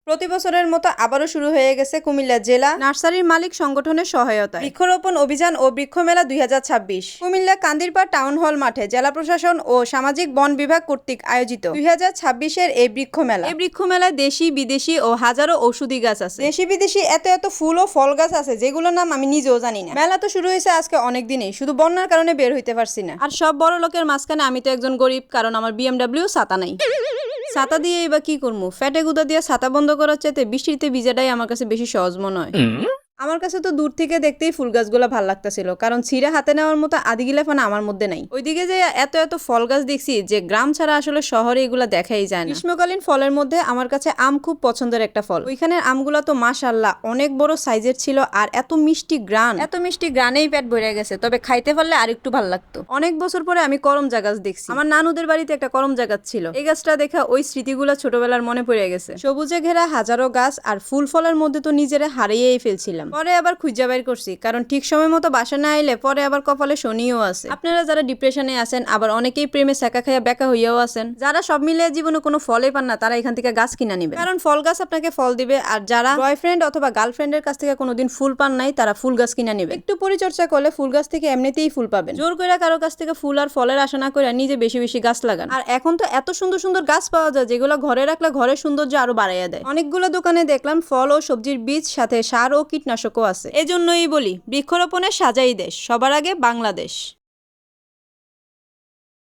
প্রতি বছরের মতো আবারও শুরু হয়ে গেছে কুমিল্লা জেলা নার্সারির মালিক সংগঠনের সহায়তায় বৃক্ষরোপণ অভিযান ও বৃক্ষমেলা 2026 কুমিল্লা কান্দিরপাড় টাউন হল মাঠে জেলা প্রশাসন ও সামাজিক বন বিভাগ কর্তৃক আয়োজিত 2026-এর এই বৃক্ষমেলায় দেশি বিদেশি ও হাজারো ঔষধি গাছ আছে। দেশি বিদেশি এত এত ফুল ও ফল গাছ আছে যেগুলোর নাম আমি নিজেও জানি না। মেলা তো শুরু হয়েছে আজকে অনেক দিনেই, শুধু বন্যার কারণে বের হইতে পারছি না। আর সব বড় লোকের মাঝখানে আমি তো একজন গরিব, কারণ আমার BMW ছাতা নাই। ছাতা দিয়ে এবার কি করবো? ফ্যাটে গুদা দিয়ে ছাতা বন্ধ করার চাইতে বৃষ্টিতে ভিজাটাই আমার কাছে বেশি সহজ মনে হয়। আমার কাছে তো দূর থেকে দেখতেই ফুল গাছগুলো ভাল লাগতেছিল, কারণ ছিঁড়ে হাতে নেওয়ার মতো আদিগিলাফানা আমার মধ্যে নাই। ওইদিকে যে এত এত ফল গাছ দেখছি যে গ্রাম ছাড়া আসলে শহরে এগুলা দেখাই যায় না। গ্রীষ্মকালীন ফলের মধ্যে আমার কাছে আম খুব পছন্দের একটা ফল। ওইখানের আমগুলা তো মাশাআল্লাহ অনেক বড় সাইজের ছিল, আর এত মিষ্টি গ্রানেই পেট ভরে গেছে। তবে খাইতে পারলে আর একটু ভাল লাগতো। অনেক বছর পরে আমি করমজা গাছ দেখছি। আমার নানুদের বাড়িতে একটা করমজা গাছ ছিল। এই গাছটা দেখা ওই স্মৃতিগুলা ছোটবেলার মনে পড়ে গেছে। সবুজে ঘেরা হাজারো গাছ আর ফুল ফলের মধ্যে তো নিজেরা হারিয়েই ফেলছিলাম। পরে আবার খুঁজা বাইর করছি, কারণ ঠিক সময় মতো বাসা না আইলে পরে আবার কপালে শনিও আছে। আপনারা যারা ডিপ্রেশনে আছেন, আবার অনেকেই প্রেমে সেকা খাইয়া বেকা হইয়াও আছেন, যারা সব মিলিয়ে জীবনে কোনো ফলই পান না, তারা এখান থেকে গাছ কিনা নিবে, কারণ ফল গাছ আপনাকে ফল দিবে। আর যারা বয়ফ্রেন্ড অথবা গার্লফ্রেন্ডের কাছ থেকে কোনোদিন ফুল পান নাই, তারা ফুল গাছ কিনা নিবে। একটু পরিচর্যা করলে ফুল গাছ থেকে এমনিতেই ফুল পাবেন। জোর করে কারো কাছ থেকে ফুল আর ফলের আশা না করে নিজে বেশি বেশি গাছ লাগান। আর এখন তো এত সুন্দর সুন্দর গাছ পাওয়া যায় যেগুলো ঘরে রাখলে ঘরের সৌন্দর্য আরো বাড়াইয়া দেয়। অনেকগুলো দোকানে দেখলাম ফল ও সবজির বীজ সাথে সার ও কীটনাশকও আছে। এজন্যই বলি, বৃক্ষরোপণে সাজাই দেশ, সবার আগে বাংলাদেশ।